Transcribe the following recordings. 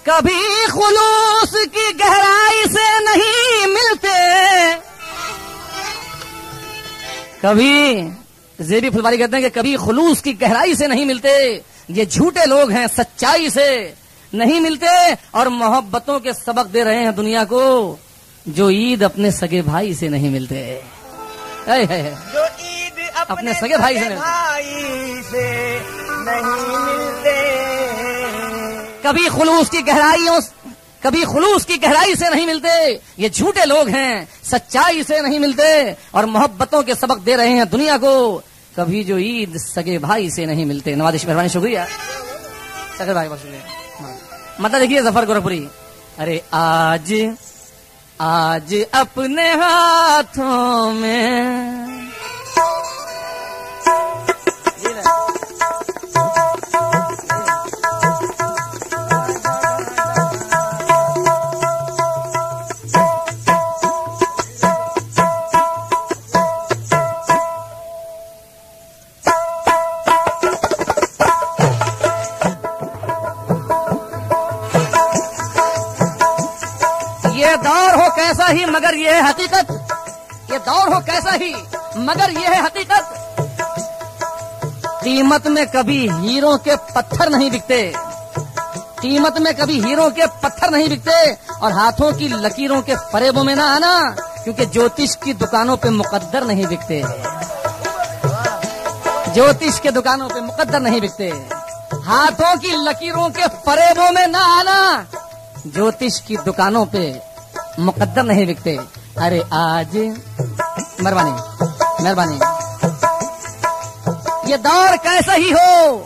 कभी खुलूस की गहराई से नहीं मिलते, कभी ज़ेबी फुलवारी कहते हैं कि कभी खुलूस की गहराई से नहीं मिलते, ये झूठे लोग हैं, सच्चाई से नहीं मिलते और मोहब्बतों के सबक दे रहे हैं दुनिया को, जो ईद अपने सगे भाई से नहीं मिलते। जो ईद अपने सगे भाई से नहीं मिलते, कभी खुलूस की गहराई से नहीं मिलते, ये झूठे लोग हैं, सच्चाई से नहीं मिलते और मोहब्बतों के सबक दे रहे हैं दुनिया को, कभी जो ईद सगे भाई से नहीं मिलते। नवाज़िश मेहरबानी, शुक्रिया सगे भाई, बहुत शुक्रिया। मतलब देखिए जफर गोरखपुरी, अरे आज अपने हाथों में ये दौर हो कैसा ही मगर ये है हकीकत, ये दौर हो कैसा ही मगर ये है हकीकत, कीमत में कभी हीरों के पत्थर नहीं बिकते, कीमत में कभी हीरों के पत्थर नहीं बिकते और हाथों की लकीरों के फरेबों में ना आना, क्योंकि ज्योतिष की दुकानों पे मुकद्दर नहीं बिकते, ज्योतिष के दुकानों पे मुकद्दर नहीं बिकते, हाथों की लकीरों के फरेबों में ना आना, ज्योतिष की दुकानों पे मुकद्दर नहीं बिकते। अरे आज मेहरबानी मेहरबानी, ये दौर कैसा ही हो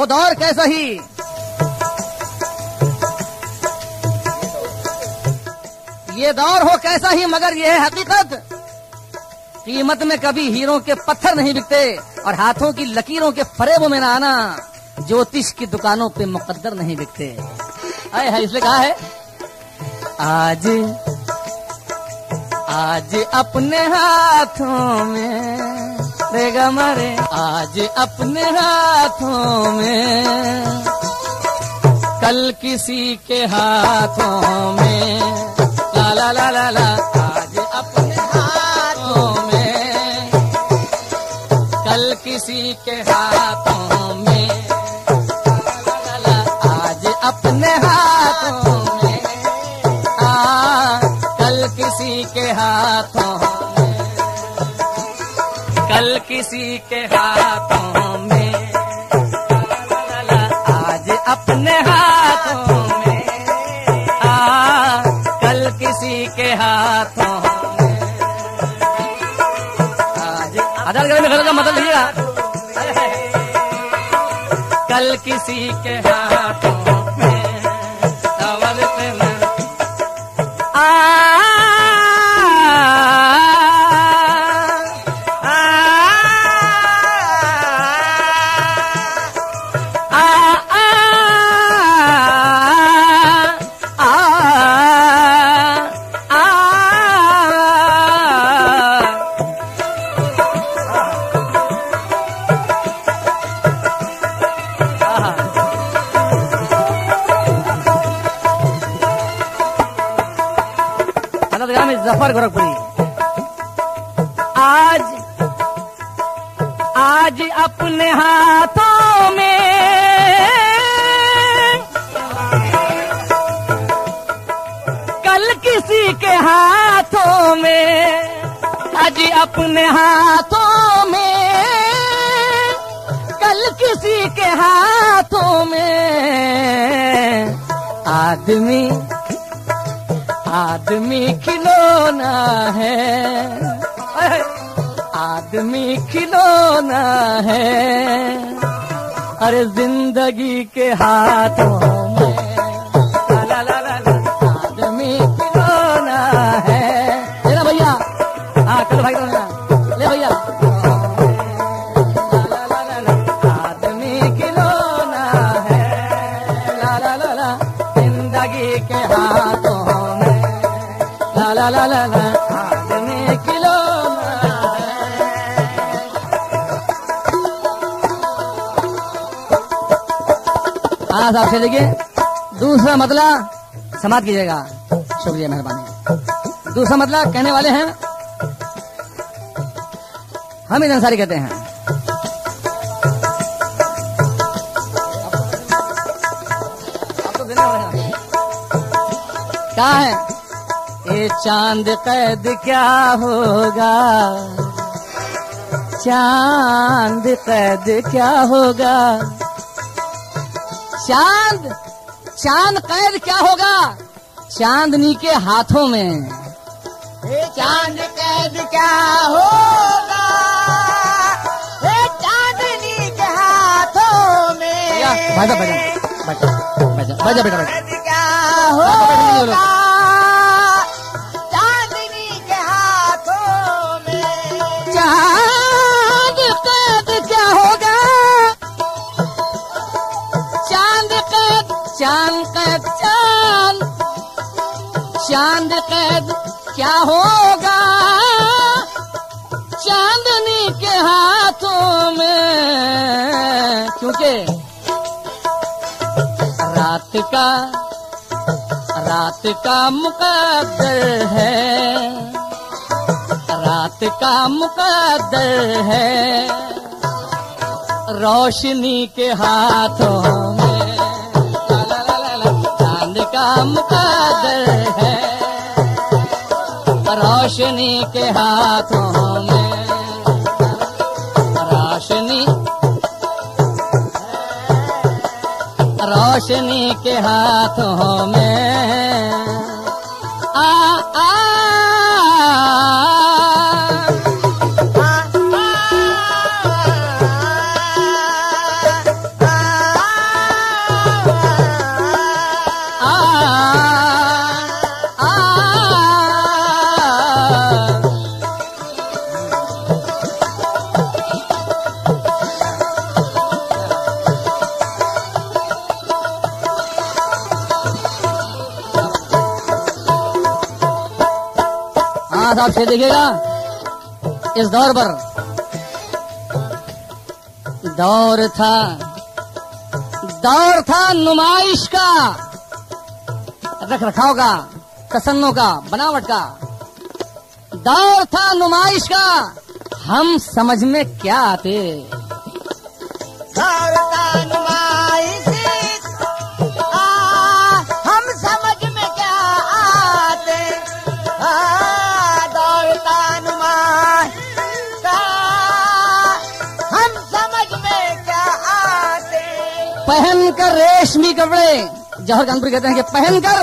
दौर कैसा ही, ये दौर हो कैसा ही मगर ये है हकीकत, कीमत में कभी हीरों के पत्थर नहीं बिकते और हाथों की लकीरों के फरेबों में ना आना, ज्योतिष की दुकानों पे मुकद्दर नहीं बिकते। है इसलिए कहा है आज अपने हाथों में देगा मरे, आज अपने हाथों में, कल किसी के हाथों में, ला ला ला ला ला, आज अपने हाथों में, कल किसी के हाथों में, अपने हाथों में, कल किसी के हाथों में, कल किसी के हाथों में, आज अपने हाथों में, कल किसी के हाथों में, आज आधार कार्ड में गलत का मतलब लीजिएगा, कल किसी के हाथों जफर गोरखपुरी, आज अपने हाथों में, कल किसी के हाथों में, आज अपने हाथों में, कल किसी के हाथों में, आदमी खिलौना है, आदमी खिलौना है, अरे जिंदगी के हाथों में, ला ला ला ला, आदमी खिलौना है, ले भैया, हाँ चलो भाई ले भैया, ला ला ला ला, आदमी खिलौना है, ला ला ला ला, जिंदगी के हाथों, ला ला ला ला, आदमी खिलौना है। हाँ साहब, फिर देखिए दूसरा मतलब समाप्त कीजिएगा। शुक्रिया, मेहरबानी। दूसरा मतलब कहने वाले हैं हामिद अंसारी, कहते हैं आपको देने वाले हैं। क्या है? ये चांद कैद क्या होगा, चांद कैद क्या होगा, चांद चांद कैद क्या होगा चांदनी के हाथों में। हे चांद कैद क्या होगा, हे चांदनी के हाथों में। बजा बजा बजा बजा बजा बेटा बजा। कैद क्या होगा चांदनी के हाथों में। चांद कैद क्या होगा, चांद कैद, चांद कैद, चांद चांद कैद क्या होगा चांदनी के हाथों में। क्योंकि रात का मुकद्दर है, रात का मुकद्दर है रोशनी के हाथों में। चांद का मुकद्दर है रोशनी के हाथों में। रोशनी रोशनी के हाथों में। आ आ साहब से देखिएगा, इस दौर पर दौर था नुमाइश का, रख रखाव का, तसन्नो का, बनावट का। दौर था नुमाइश का, हम समझ में क्या आते। दौर था नुमाइश का, हम समझ में क्या आते। दौर था नुमाइश का, हम समझ में क्या आते। पहनकर रेशमी कपड़े, जौहर कानपुरी कहते हैं कि पहनकर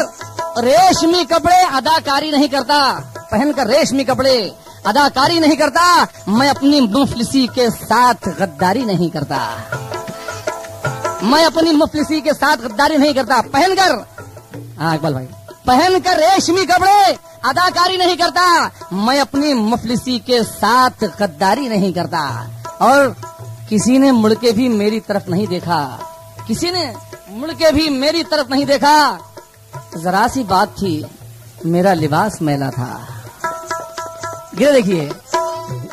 रेशमी कपड़े अदाकारी नहीं करता, पहनकर रेशमी कपड़े अदाकारी नहीं करता, मैं अपनी मुफलिसी के साथ गद्दारी नहीं करता, मैं अपनी मुफलिसी के साथ गद्दारी नहीं करता। पहनकर, हाँ इकबाल भाई, पहनकर रेशमी कपड़े अदाकारी नहीं करता, मैं अपनी मुफलिसी के साथ गद्दारी नहीं करता। और किसी ने मुड़ के भी मेरी तरफ नहीं देखा, किसी ने मुड़ के भी मेरी तरफ नहीं देखा। जरा सी बात थी, मेरा लिबास मैला था। ये देखिए,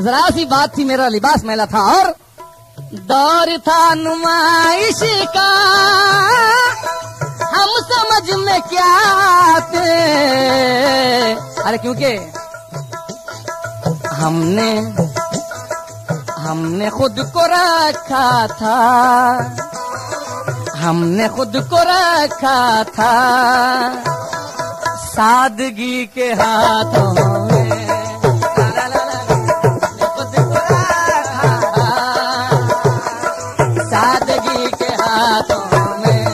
जरा सी बात थी, मेरा लिबास मैला था। और दौर था नुमाइश का, हम समझ में क्या आते। अरे क्योंकि हमने खुद को रखा था, हमने खुद को रखा था सादगी के हाथों में। खुद को रखा सादगी के हाथों में,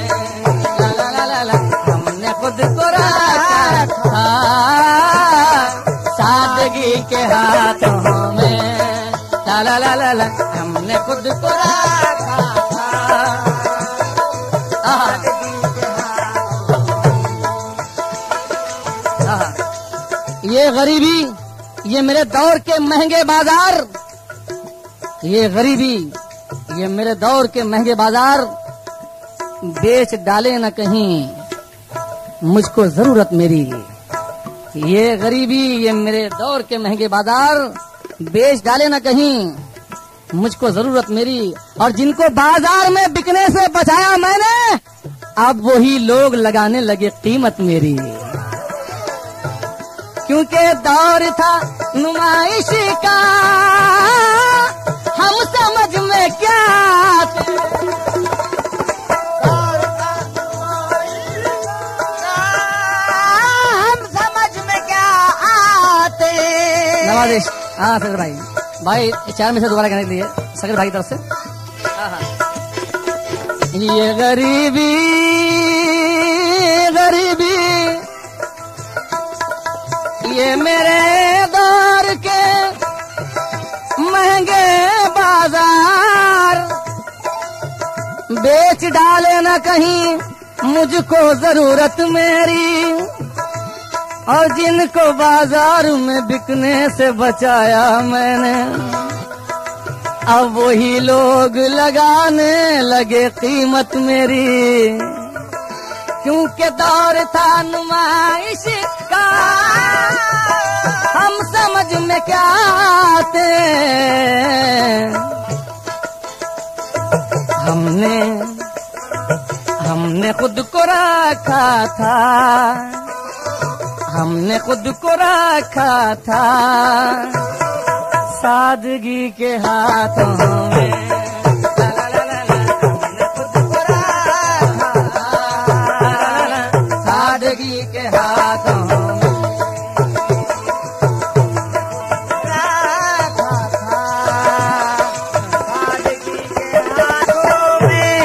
हमने खुद को रखा था सादगी के हाथों में। ला ला ला ला, हमने खुद को रखा था। ये गरीबी, ये मेरे दौर के महंगे बाजार, ये गरीबी, ये मेरे दौर के महंगे बाजार बेच डाले न कहीं मुझको जरूरत मेरी। ये गरीबी, ये मेरे दौर के महंगे बाजार बेच डाले न कहीं मुझको जरूरत मेरी। और जिनको बाजार में बिकने से बचाया मैंने, अब वही लोग लगाने लगे कीमत मेरी, क्योंकि दौर था नुमाइश का, हम समझ में क्या आते। हम समझ में क्या आते। नवाजिश। हाँ सकर भाई, भाई 4 में से दोबारा कहने के लिए सकर भाई की तरफ से। ये गरीबी गरीबी ये मेरे दौर के महंगे बाजार, बेच डाले न कहीं मुझको जरूरत मेरी, और जिनको बाजार में बिकने से बचाया मैंने, अब वही लोग लगाने लगे कीमत मेरी, क्योंकि दौर था नुमाइश का, हम समझ में क्या आते। हमने खुद को रखा था, हमने खुद को रखा था सादगी के हाथों में, हमने खुद को रखा सादगी के हाथों में, रखा था सादगी के हाथों में,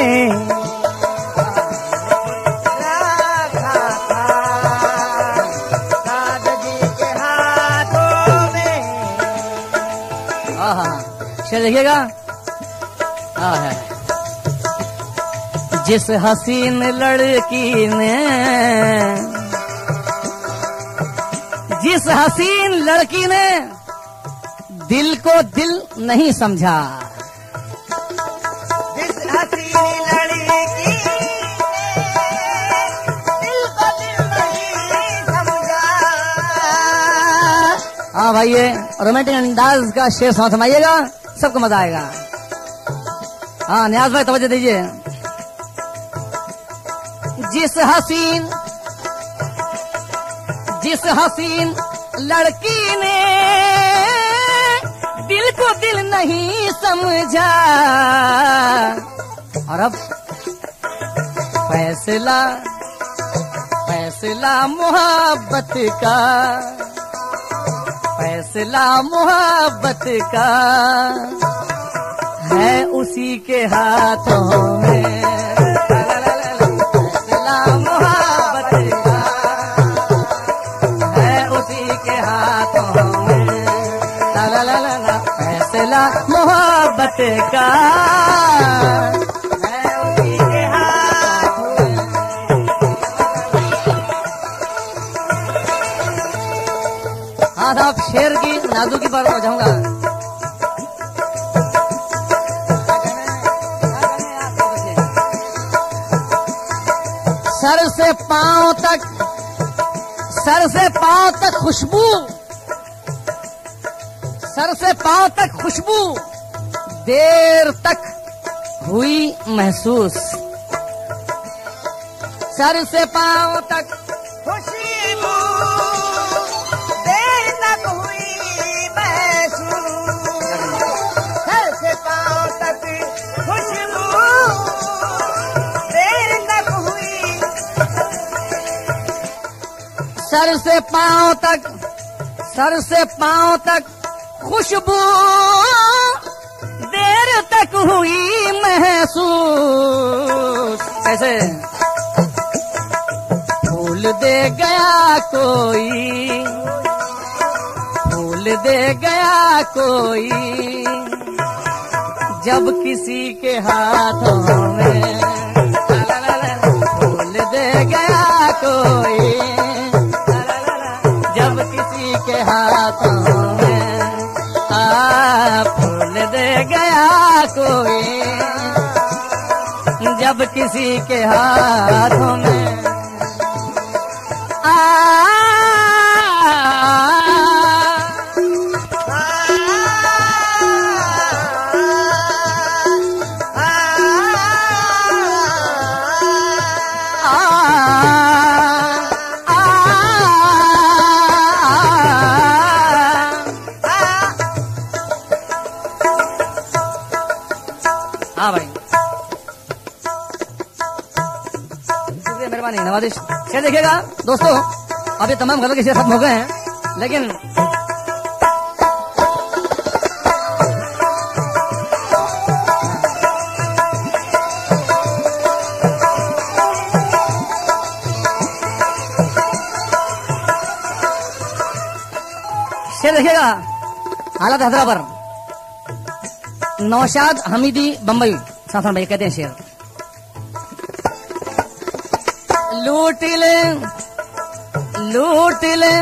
रखा था सादगी के हाथों में। शेर देखिएगा। है जिस हसीन लड़की ने, जिस हसीन लड़की ने दिल को दिल नहीं समझा, जिस हसीन लड़की ने दिल को दिल नहीं समझा। हाँ भाई, ये रोमांटिक अंदाज का शेर समाइएगा, सबको मजा आएगा। हाँ न्याज भाई तवज्जो दीजिए। जिस हसीन लड़की ने दिल को दिल नहीं समझा, और अब फैसला फैसला मोहब्बत का, फैसला मोहब्बत का है उसी के हाथों में, फैसला मोहब्बत का है उसी के हाथों में, फैसला मोहब्बत का है उसी के हाथों में। हाँ साहब, शेर की नाजुकी पर हो जाऊंगा। सर से पांव तक, सर से पांव तक खुशबू, सर से पांव तक खुशबू देर तक हुई महसूस, सर से पांव तक खुशबू देर तक हुई महसूस, सर से पांव तक खुशबू देर तक हुई, सर से पांव तक, सर से पांव तक खुशबू देर तक हुई महसूस। कैसे? फूल दे गया कोई, फूल दे गया कोई जब किसी के हाथों में, फूल दे गया कोई जब किसी के हाथों में, फूल दे गया कोई जब किसी के हाथों में, शुक्रिया, मेहरबानी, नवाजिश। शेर देखिएगा दोस्तों, अब ये तमाम गजल के शेर खत्म हो गए हैं, लेकिन शेर देखिएगा हालत हजरा पर। नौशाद हमीदी बम्बई सासन भाई कहते हैं शेर, लूट ले लूट ले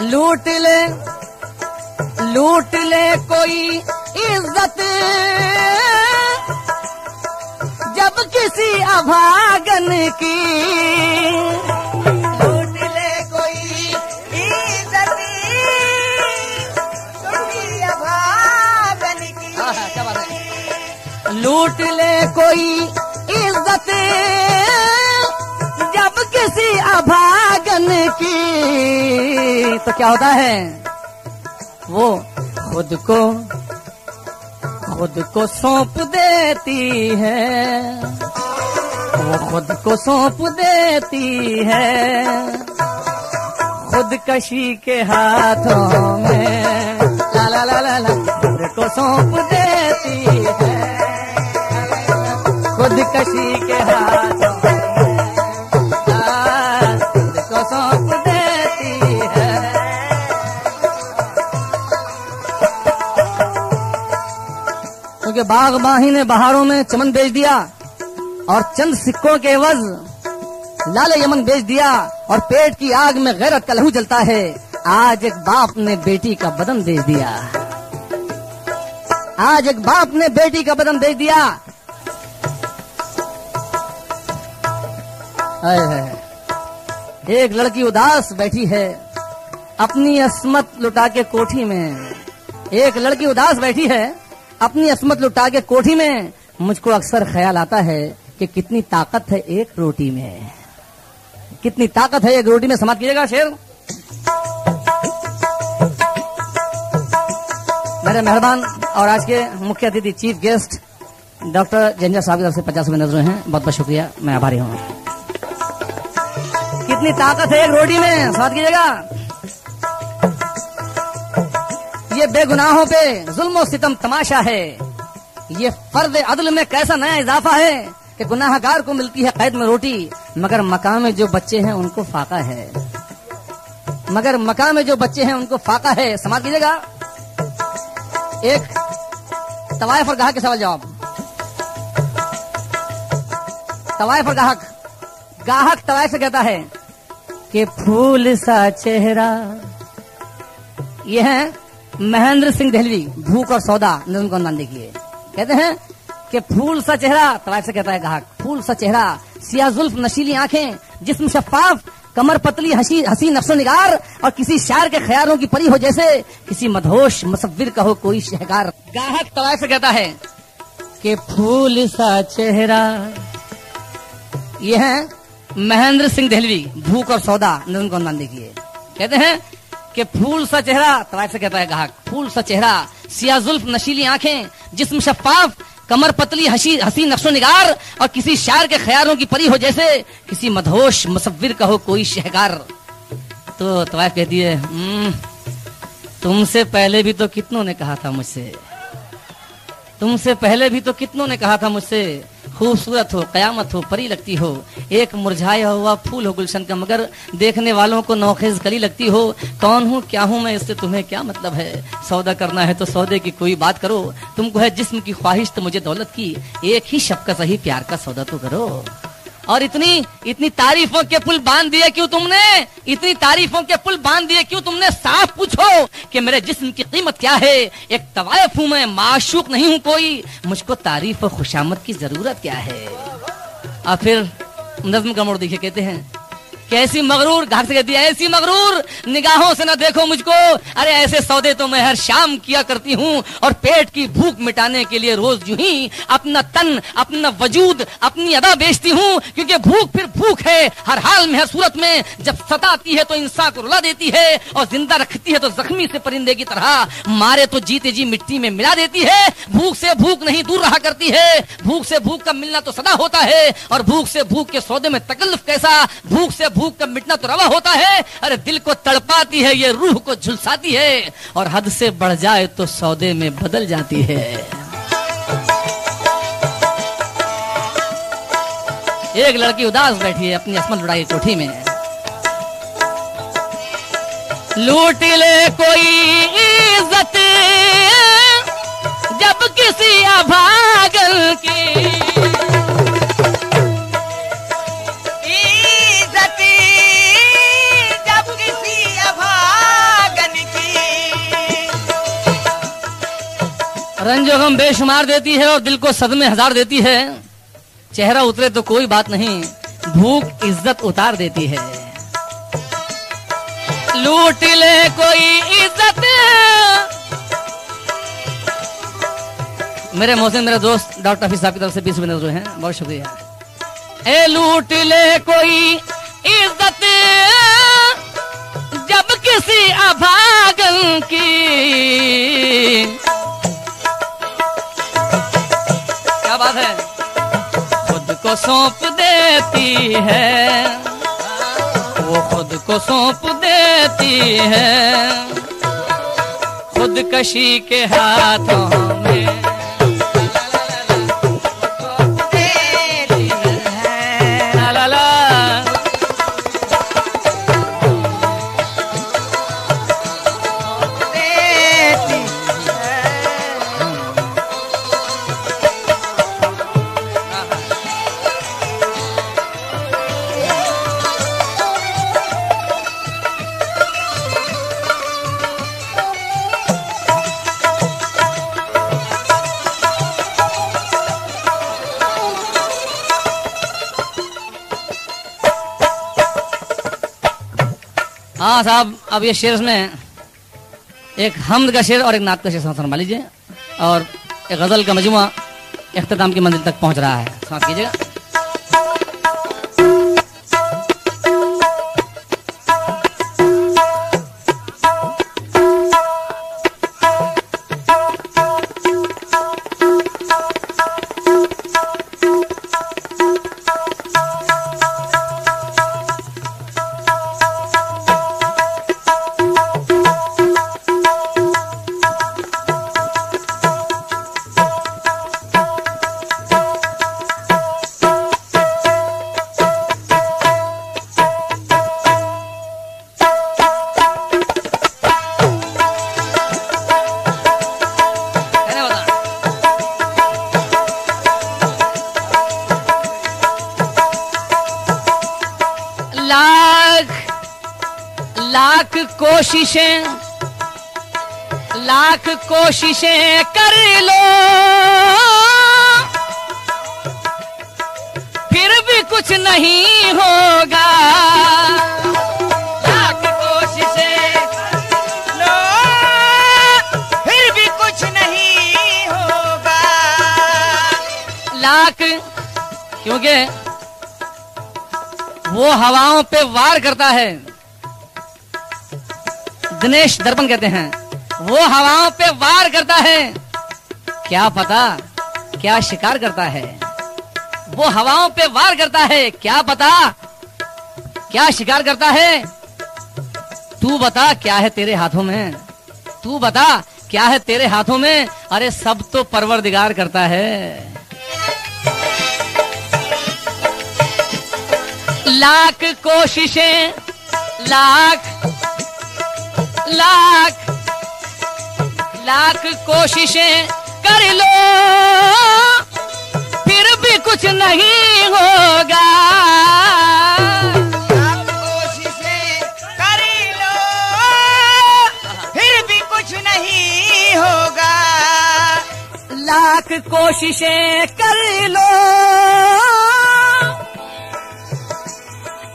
लूट ले लूट ले कोई इज्जत जब किसी अभागन की, लूट ले कोई इज्जत किसी अभागन की। क्या बात है। लूट ले कोई इज्जत जब किसी अभागन की, तो क्या होता है, वो खुद को सौंप देती है, वो खुद को सौंप देती है खुदकशी के हाथों में, ला ला ला ला ला, खुद को सौंप देती है खुदकशी के हाथों में, खुद को सौंप देती है। क्योंकि बागबाही ने बहारों में चमन बेच दिया और चंद सिक्कों के एवज लाल यमन बेच दिया, और पेट की आग में गैरत का लहू जलता है। आज एक बाप ने बेटी का बदन बेच दिया, आज एक बाप ने बेटी का बदन बेच दिया। एक लड़की उदास बैठी है अपनी अस्मत लुटा के कोठी में, एक लड़की उदास बैठी है अपनी अस्मत लुटा के कोठी में। मुझको अक्सर ख्याल आता है कि कितनी ताकत है एक रोटी में, कितनी ताकत है एक रोटी में। समाप्त कीजिएगा शेर। मेरे मेहरबान और आज के मुख्य अतिथि चीफ गेस्ट डॉक्टर जंजा साहब की तरफ से 50 रुपए नजर हैं, बहुत बहुत शुक्रिया, मैं आभारी हूँ। कितनी ताकत है एक रोटी में, समाप्त कीजिएगा। ये बेगुनाहों पे जुल्म और सितम तमाशा है, ये फर्ज अदल में कैसा नया इजाफा है कि गुनाहगार को मिलती है कैद में रोटी, मगर मकाम में जो बच्चे हैं उनको फाका है, मगर मकाम में जो बच्चे हैं उनको फाका है। समाप्त कीजिएगा। एक तवायफ और गाहक के सवाल जवाब। तवायफ और गाहक, गाहक तवायफ से कहता है कि फूल सा चेहरा, ये है महेंद्र सिंह दहलवी, भूख और सौदा, नज़म का नाम देखिए। कहते हैं कि फूल सा चेहरा, तवायफ से कहता है गाहक, फूल सा चेहरा, सिया जुल्फ नशीली आंखें, जिस्म शफाफ, कमर पतली हसी नक्शो निगार, और किसी शायर के ख्यालों की परी हो जैसे किसी मदहोश मुसव्विर का हो कोई शहकार। गाहक तवायफ से कहता है कि फूल सा चेहरा, ये है महेंद्र सिंह दहलवी, भूख और सौदा, नज़म का नाम देखिए। कहते हैं कि फूल सा चेहरा, तवायफ से कहता है गाहक, फूल सा चेहरा, सिया जुल्फ नशीली आंखें, जिस्म शफाफ, कमर पतली हसी नक्शो निगार, और किसी शायर के ख्यालों की परी हो जैसे किसी मदहोश मुसव्विर का हो कोई शहकार। तो तवायफ कहती है, तुमसे पहले भी तो कितनों ने कहा था मुझसे, तुमसे पहले भी तो कितनों ने कहा था मुझसे, खूबसूरत हो, कयामत हो, परी लगती हो, एक मुरझाया हुआ फूल हो गुलशन का, मगर देखने वालों को नौखेज कली लगती हो। कौन हूँ क्या हूँ मैं, इससे तुम्हें क्या मतलब है, सौदा करना है तो सौदे की कोई बात करो, तुमको है जिस्म की ख्वाहिश तो मुझे दौलत की, एक ही शब का सही प्यार का सौदा तो करो। और इतनी तारीफों के पुल बांध दिए क्यों तुमने, इतनी तारीफों के पुल बांध दिए क्यों तुमने, साफ पूछो कि मेरे जिस्म की कीमत क्या है। एक तवायफ हूं मैं, माशूक नहीं हूं कोई, मुझको तारीफ और खुशामद की जरूरत क्या है। और फिर नज्म का मोड़ देखिए, कहते हैं कैसी मगरूर, घाट से कहती है ऐसी मगरूर निगाहों से न देखो मुझको, अरे ऐसे सौदे तो मैं हर शाम किया करती हूँ और पेट की भूख मिटाने के लिए रोज यूं ही अपना तन, अपना वजूद, अपनी अदा बेचती हूँ, क्योंकि भूख फिर भूख है हर हाल में, हर सूरत में। जब सताती है तो इंसान को रुला देती है और जिंदा रखती है तो जख्मी से परिंदे की तरह, मारे तो जीते जी मिट्टी में मिला देती है। भूख से भूख नहीं दूर रहा करती है, भूख से भूख का मिलना तो सदा होता है, और भूख से भूख के सौदे में तकल्लुफ कैसा, भूख से भूख का मिटना तो रवा होता है। अरे दिल को तड़पाती है ये, रूह को झुलसाती है, और हद से बढ़ जाए तो सौदे में बदल जाती है। एक लड़की उदास बैठी है अपनी असमत लुढ़ाई कोठी में, लूट ले कोई इज्जत जब किसी अभागन की, इज्जत जब किसी अभागन की, रंजो गम बेशुमार देती है और दिल को सदमे हजार देती है। चेहरा उतरे तो कोई बात नहीं, भूख इज्जत उतार देती है। लूट ले कोई इज्जत, मेरे मोहसिन मेरे दोस्त डॉक्टर हफीज साहब की तरफ से 20 रुपए नजर हैं, बहुत शुक्रिया। ए लूट ले कोई इज्जत जब किसी अभागन की, क्या बात है, खुद को सौंप देती है, वो खुद को सौंप देती है, खुदकशी के हाथों में हाँ साहब, अब ये शेर में एक हम्द का शेर और एक नात का शेर सुना लीजिए, और एक गजल का मजमुआ इख्तिताम की मंजिल तक पहुंच रहा है, समाप्त कीजिएगा। लाख कोशिशें कर लो फिर भी कुछ नहीं होगा, लाख कोशिशें लो फिर भी कुछ नहीं होगा, लाख, क्योंकि वो हवाओं पे वार करता है। दिनेश दर्पण कहते हैं वो हवाओं पे वार करता है, क्या पता क्या शिकार करता है। वो हवाओं पे वार करता है, क्या पता क्या शिकार करता है। तू बता क्या है तेरे हाथों में, तू बता क्या है तेरे हाथों में। अरे सब तो परवरदिगार करता है। लाख कोशिशें लाख कोशिशें कर लो फिर भी कुछ नहीं होगा, लाख कोशिशें कर लो फिर भी कुछ नहीं होगा, लाख कोशिशें कर लो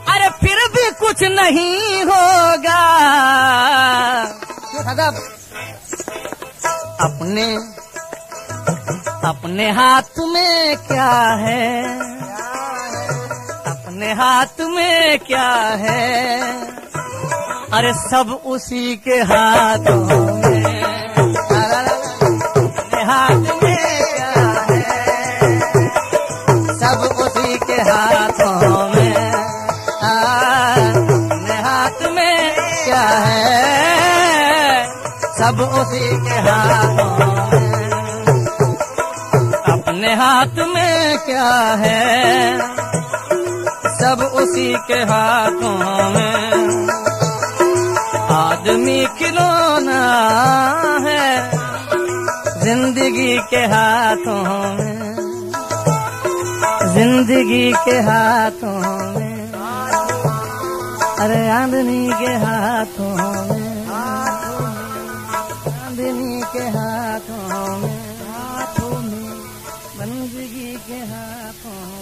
अरे फिर भी कुछ नहीं होगा। अदब अपने हाथ में क्या है, अपने हाथ में क्या है, अरे सब उसी के हाथों में, अपने हाथ में क्या है, सब उसी के हाथों में, अपने हाथ में क्या है, सब उसी के हाथों में, अपने हाथ में क्या है, सब उसी के हाथों में। आदमी खिलौना है जिंदगी के हाथों में, जिंदगी के हाथों में, अरे आदमी के हाथों में, आदमी के हाथों में, जिंदगी के हाथों